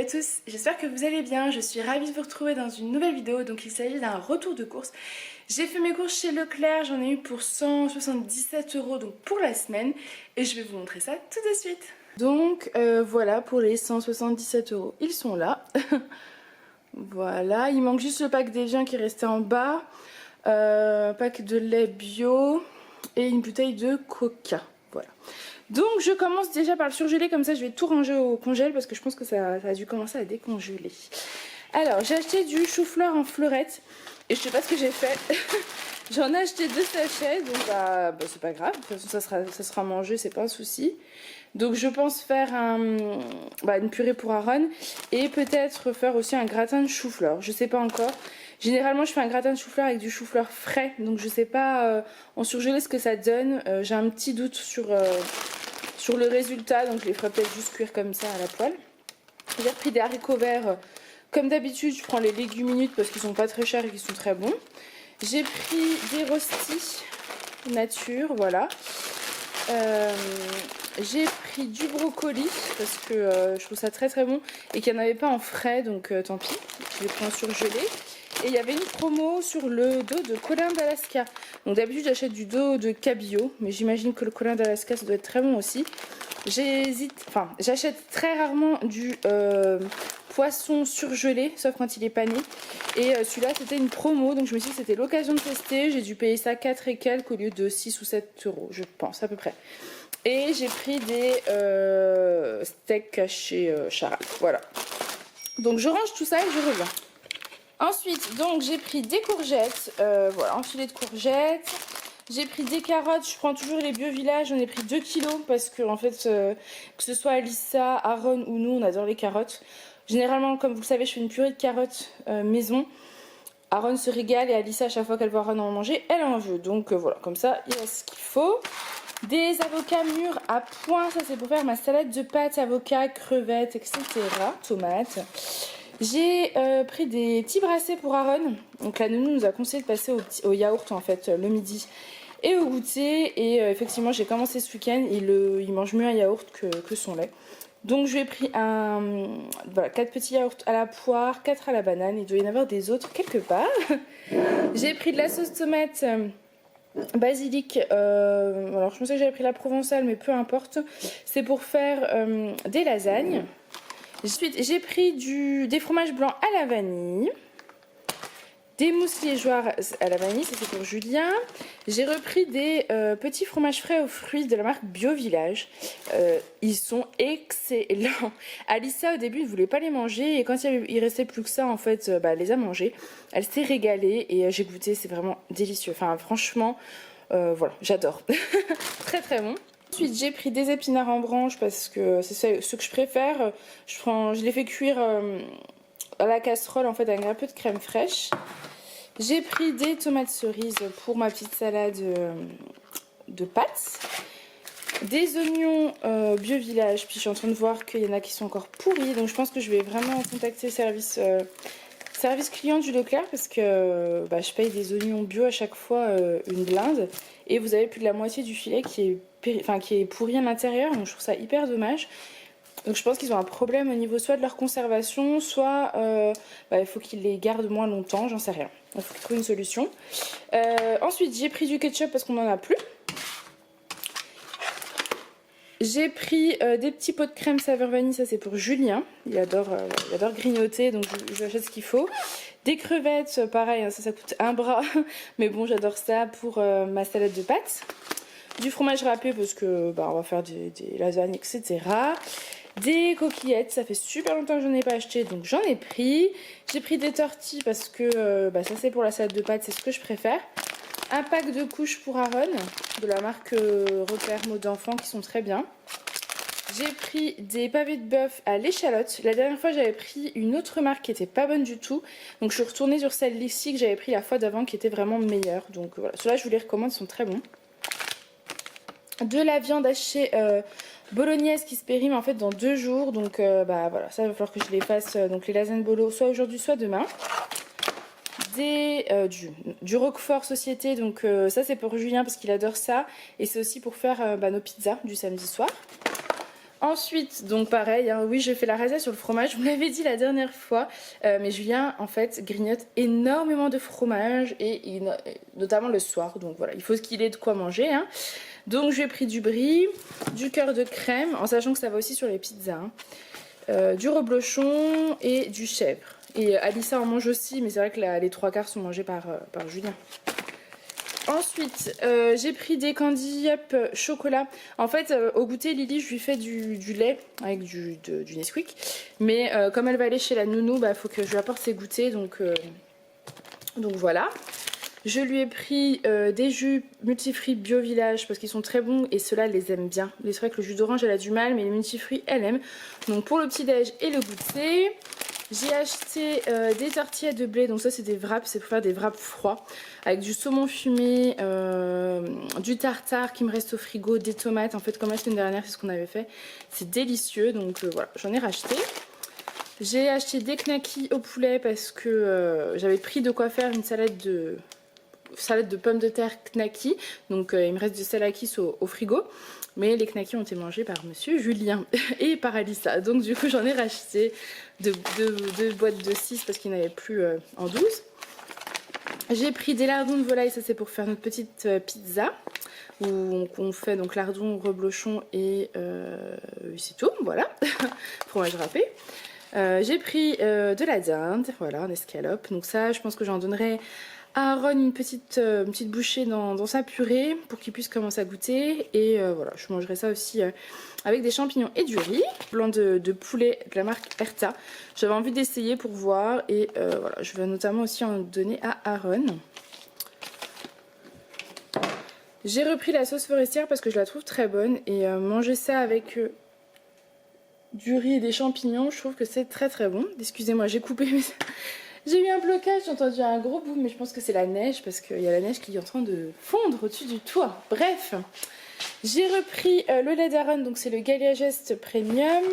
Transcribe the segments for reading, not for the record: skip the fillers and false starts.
à tous, j'espère que vous allez bien, je suis ravie de vous retrouver dans une nouvelle vidéo. Donc il s'agit d'un retour de course. J'ai fait mes courses chez Leclerc, j'en ai eu pour 177 € donc pour la semaine. Et je vais vous montrer ça tout de suite. Donc voilà pour les 177 €, ils sont là. Voilà, il manque juste le pack d'Evian qui est resté en bas. Pack de lait bio et une bouteille de coca. Voilà. Donc je commence déjà par le surgeler, comme ça je vais tout ranger au congèle parce que je pense que ça a dû commencer à décongeler. Alors j'ai acheté du chou-fleur en fleurette et je sais pas ce que j'ai fait. J'en ai acheté 2 sachets, donc c'est pas grave, de toute façon ça sera mangé, c'est pas un souci. Donc je pense faire une purée pour Aaron et peut-être faire aussi un gratin de chou-fleur, je sais pas encore. Généralement je fais un gratin de chou-fleur avec du chou-fleur frais, donc je sais pas en surgelé ce que ça donne. J'ai un petit doute sur le résultat, donc je les ferai peut-être juste cuire comme ça à la poêle. J'ai repris des haricots verts, comme d'habitude je prends les légumineuses parce qu'ils sont pas très chers et qu'ils sont très bons. J'ai pris des rostis nature, voilà. J'ai pris du brocoli parce que je trouve ça très très bon et qu'il n'y en avait pas en frais, donc tant pis, je l'ai pris en surgelé. Et il y avait une promo sur le dos de colin d'Alaska. Donc d'habitude j'achète du dos de cabillaud, mais j'imagine que le colin d'Alaska ça doit être très bon aussi. J'achète très rarement du poisson surgelé, sauf quand il est pané. Et celui-là c'était une promo, donc je me suis dit que c'était l'occasion de tester. J'ai dû payer ça 4 et quelques au lieu de 6 ou 7 €, je pense à peu près. Et j'ai pris des steaks chez Charal, voilà. Donc je range tout ça et je reviens. Ensuite, donc j'ai pris des courgettes, voilà, un filet de courgettes. J'ai pris des carottes, je prends toujours les Bio Village, j'en ai pris 2 kilos parce que en fait, que ce soit Alissa, Aaron ou nous, on adore les carottes. Généralement, comme vous le savez, je fais une purée de carottes maison. Aaron se régale et Alissa, à chaque fois qu'elle voit Aaron en manger, elle en veut. Donc voilà, comme ça, il y a ce qu'il faut. Des avocats mûrs à point, ça c'est pour faire ma salade de pâtes, avocats, crevettes, etc. Tomates. J'ai pris des petits brassés pour Aaron. Donc la nounou nous a conseillé de passer au yaourt en fait le midi et au goûter. Et effectivement j'ai commencé ce week-end, il mange mieux un yaourt que son lait. Donc je lui ai pris 4 petits yaourts à la poire, 4 à la banane. Il doit y en avoir des autres quelque part. J'ai pris de la sauce tomate basilic. Alors je pensais que j'avais pris la provençale mais peu importe. C'est pour faire des lasagnes. Ensuite, j'ai pris des fromages blancs à la vanille, des mousses liégeoises à la vanille, ça c'est pour Julien. J'ai repris des petits fromages frais aux fruits de la marque Bio Village. Ils sont excellents. Alissa au début ne voulait pas les manger et quand il restait plus que ça en fait, elle les a mangés. Elle s'est régalée et j'ai goûté, c'est vraiment délicieux. Enfin franchement, voilà, j'adore. Très très bon. Ensuite j'ai pris des épinards en branche parce que c'est ce que je préfère. Je les fais cuire à la casserole en fait avec un peu de crème fraîche. J'ai pris des tomates cerises pour ma petite salade de pâtes. Des oignons Bio Village, puis je suis en train de voir qu'il y en a qui sont encore pourris. Donc je pense que je vais vraiment contacter service client du Leclerc parce que je paye des oignons bio à chaque fois une blinde. Et vous avez plus de la moitié du filet qui est pourri à l'intérieur, donc je trouve ça hyper dommage. Donc je pense qu'ils ont un problème au niveau soit de leur conservation, soit il faut qu'ils les gardent moins longtemps, j'en sais rien. Il faut qu'ils trouvent une solution. Ensuite j'ai pris du ketchup parce qu'on n'en a plus. J'ai pris des petits pots de crème saveur vanille, ça c'est pour Julien. Il adore grignoter, donc je lui achète ce qu'il faut. Des crevettes, pareil, hein, ça coûte un bras, mais bon j'adore ça pour ma salade de pâtes. Du fromage râpé parce que on va faire des lasagnes, etc. Des coquillettes, ça fait super longtemps que j'en ai pas acheté, donc j'en ai pris. J'ai pris des tortillas parce que ça c'est pour la salade de pâtes, c'est ce que je préfère. Un pack de couches pour Aaron, de la marque Repère Mode d'enfant, qui sont très bien. J'ai pris des pavés de bœuf à l'échalote. La dernière fois j'avais pris une autre marque qui était pas bonne du tout. Donc je suis retournée sur celle-ci que j'avais pris la fois d'avant qui était vraiment meilleure. Donc voilà, ceux-là je vous les recommande, ils sont très bons. De la viande hachée bolognaise qui se périme en fait dans 2 jours. Donc voilà, ça il va falloir que je les fasse, donc les lasagnes bolo, soit aujourd'hui soit demain. Du Roquefort Société, donc ça c'est pour Julien parce qu'il adore ça. Et c'est aussi pour faire nos pizzas du samedi soir. Ensuite, donc pareil, hein, oui, j'ai fait la razzia sur le fromage, je vous l'avais dit la dernière fois, mais Julien, en fait, grignote énormément de fromage, et notamment le soir, donc voilà, il faut qu'il ait de quoi manger, hein. Donc j'ai pris du brie, du cœur de crème, en sachant que ça va aussi sur les pizzas, hein, du reblochon et du chèvre. Et Alissa en mange aussi, mais c'est vrai que les trois quarts sont mangés par Julien. Ensuite, j'ai pris des Candy Up chocolat. En fait, au goûter, Lily, je lui fais du lait avec du Nesquik. Mais comme elle va aller chez la nounou, bah, faut que je lui apporte ses goûters. Donc voilà. Je lui ai pris des jus multifruits Bio Village parce qu'ils sont très bons et ceux-là, elle les aime bien. C'est vrai que le jus d'orange, elle a du mal, mais les multifruits, elle aime. Donc pour le petit-déj et le goûter... J'ai acheté des tortillas de blé, donc ça c'est des wraps, c'est pour faire des wraps froids, avec du saumon fumé, du tartare qui me reste au frigo, des tomates, en fait comme la semaine dernière c'est ce qu'on avait fait, c'est délicieux, donc voilà, j'en ai racheté. J'ai acheté des knackis au poulet parce que j'avais pris de quoi faire une salade de pommes de terre knacki, donc il me reste du salakis au frigo. Mais les knackis ont été mangés par monsieur Julien et par Alissa. Donc du coup j'en ai racheté deux boîtes de 6 parce qu'il n'y en avait plus en 12. J'ai pris des lardons de volaille, ça c'est pour faire notre petite pizza. Où on fait donc lardons, reblochon et c'est tout, voilà. Fromage râpé. J'ai pris de la dinde, voilà, en escalope. Donc ça je pense que j'en donnerai à Aaron une petite bouchée dans sa purée pour qu'il puisse commencer à goûter. Et voilà, je mangerai ça aussi avec des champignons et du riz. Blanc de poulet de la marque Erta. J'avais envie d'essayer pour voir. Et voilà, je vais notamment aussi en donner à Aaron. J'ai repris la sauce forestière parce que je la trouve très bonne. Et manger ça avec du riz et des champignons, je trouve que c'est très très bon. Excusez-moi, j'ai coupé mes... J'ai eu un blocage, j'ai entendu un gros boom, mais je pense que c'est la neige parce qu'il y a la neige qui est en train de fondre au-dessus du toit. Bref, j'ai repris le lait d'Aaron, donc c'est le Gallia Gest Premium.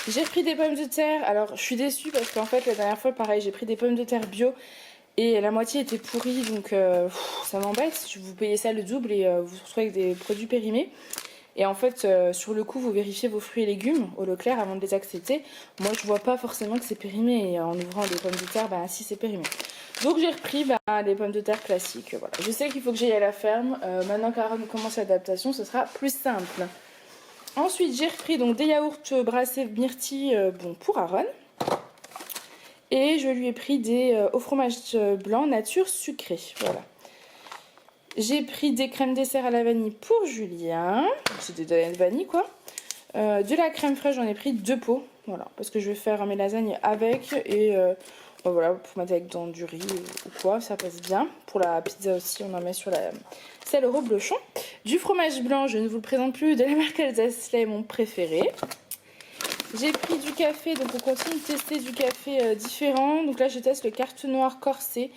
J'ai pris des pommes de terre. Alors je suis déçue parce qu'en fait la dernière fois pareil, j'ai pris des pommes de terre bio et la moitié était pourrie, donc ça m'embête. Vous payez ça le double et vous vous retrouvez avec des produits périmés. Et en fait, sur le coup, vous vérifiez vos fruits et légumes au Leclerc avant de les accepter. Moi, je vois pas forcément que c'est périmé. Et en ouvrant des pommes de terre, bah si, c'est périmé. Donc, j'ai repris les pommes de terre classiques. Voilà. Je sais qu'il faut que j'aille à la ferme. Maintenant qu'Aaron commence l'adaptation, ce sera plus simple. Ensuite, j'ai repris donc des yaourts brassés myrtilles bon, pour Aaron. Et je lui ai pris des au fromage blanc nature sucré. Voilà. J'ai pris des crèmes dessert à la vanille pour Julien. C'est des donuts de vanille quoi. De la crème fraîche, j'en ai pris 2 pots. Voilà, parce que je vais faire mes lasagnes avec. Et ben voilà, pour mettre avec dans du riz ou quoi, ça passe bien. Pour la pizza aussi, on en met sur celle au reblochon. Du fromage blanc, je ne vous le présente plus, de la marque Alsace, là est mon préféré. J'ai pris du café, donc on continue de tester du café différent. Donc là je teste le carte noire corsé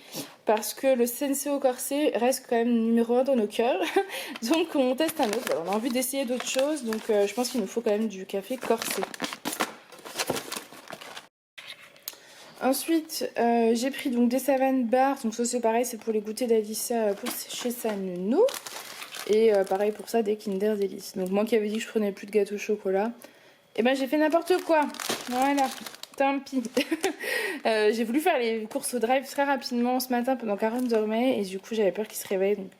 parce que le Senseo corsé reste quand même numéro 1 dans nos cœurs. Donc on teste un autre, voilà, on a envie d'essayer d'autres choses, donc je pense qu'il nous faut quand même du café corsé. Ensuite j'ai pris donc des Savane Bars, donc ça c'est pareil, c'est pour les goûters d'Alissa pour chez sa nounou. Et pareil pour ça des Kinder Delice. Donc moi qui avais dit que je prenais plus de gâteau au chocolat, et ben j'ai fait n'importe quoi. Voilà, tant pis. J'ai voulu faire les courses au drive très rapidement ce matin pendant qu'Aaron dormait. Et du coup j'avais peur qu'il se réveille. Donc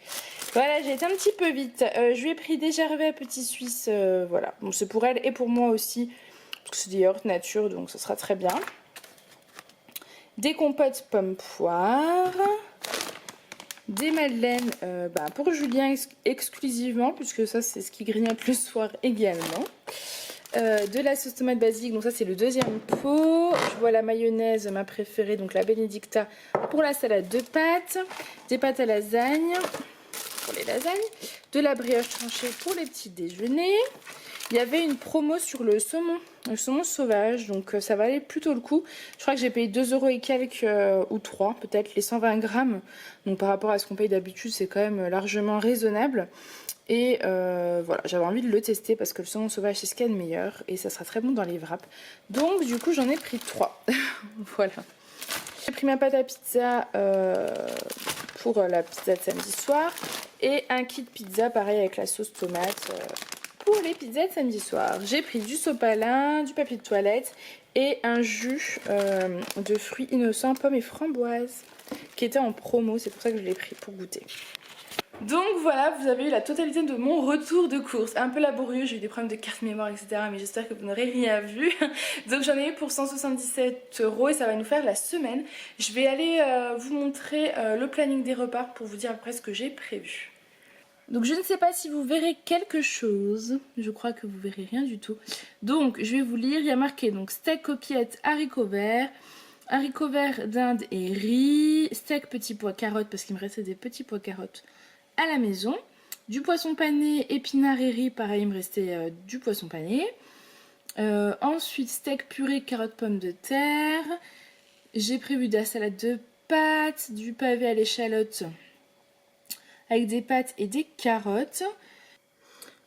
voilà, j'ai été un petit peu vite. Je lui ai pris des Gervais petits Suisses. Voilà, bon, c'est pour elle et pour moi aussi. Parce que c'est des yaourts nature, donc ça sera très bien. Des compotes pommes poires. Des madeleines pour Julien exclusivement. Puisque ça c'est ce qui grignote le soir également. De la sauce tomate basique, donc ça c'est le deuxième pot. Je vois la mayonnaise, ma préférée, donc la Benedicta pour la salade de pâtes. Des pâtes à lasagne pour les lasagnes. De la brioche tranchée pour les petits déjeuners. Il y avait une promo sur le saumon sauvage, donc ça valait plutôt le coup. Je crois que j'ai payé 2 € et quelques ou 3, peut-être les 120 grammes. Donc par rapport à ce qu'on paye d'habitude, c'est quand même largement raisonnable. Et voilà, j'avais envie de le tester parce que le saumon sauvage c'est ce qu'il y a de meilleur et ça sera très bon dans les wraps. Donc du coup j'en ai pris 3. Voilà. J'ai pris ma pâte à pizza pour la pizza de samedi soir et un kit pizza pareil avec la sauce tomate Pour les pizzas de samedi soir, j'ai pris du sopalin, du papier de toilette et un jus de fruits innocents, pommes et framboises, qui était en promo, c'est pour ça que je l'ai pris pour goûter. Donc voilà, vous avez eu la totalité de mon retour de course. Un peu laborieux, j'ai eu des problèmes de carte mémoire, etc. Mais j'espère que vous n'aurez rien vu. Donc j'en ai eu pour 177 € et ça va nous faire la semaine. Je vais aller vous montrer le planning des repas pour vous dire après ce que j'ai prévu. Donc je ne sais pas si vous verrez quelque chose. Je crois que vous verrez rien du tout. Donc je vais vous lire. Il y a marqué donc steak coquillettes haricots verts d'Inde et riz, steak petits pois carottes parce qu'il me restait des petits pois carottes à la maison, du poisson pané, épinards et riz, pareil il me restait du poisson pané, ensuite steak purée, carottes, pommes de terre, j'ai prévu de la salade de pâtes, du pavé à l'échalote avec des pâtes et des carottes,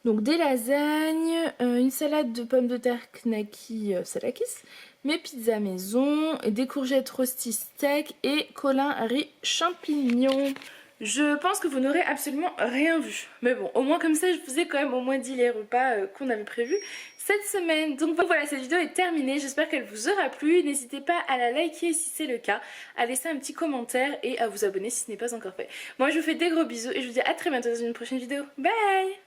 donc des lasagnes, une salade de pommes de terre knacky salakis, mes pizzas maison, des courgettes rosti steak et colin riz champignons. Je pense que vous n'aurez absolument rien vu. Mais bon, au moins comme ça, je vous ai quand même au moins dit les repas qu'on avait prévus cette semaine. Donc voilà, cette vidéo est terminée. J'espère qu'elle vous aura plu. N'hésitez pas à la liker si c'est le cas, à laisser un petit commentaire et à vous abonner si ce n'est pas encore fait. Moi, je vous fais des gros bisous et je vous dis à très bientôt dans une prochaine vidéo. Bye!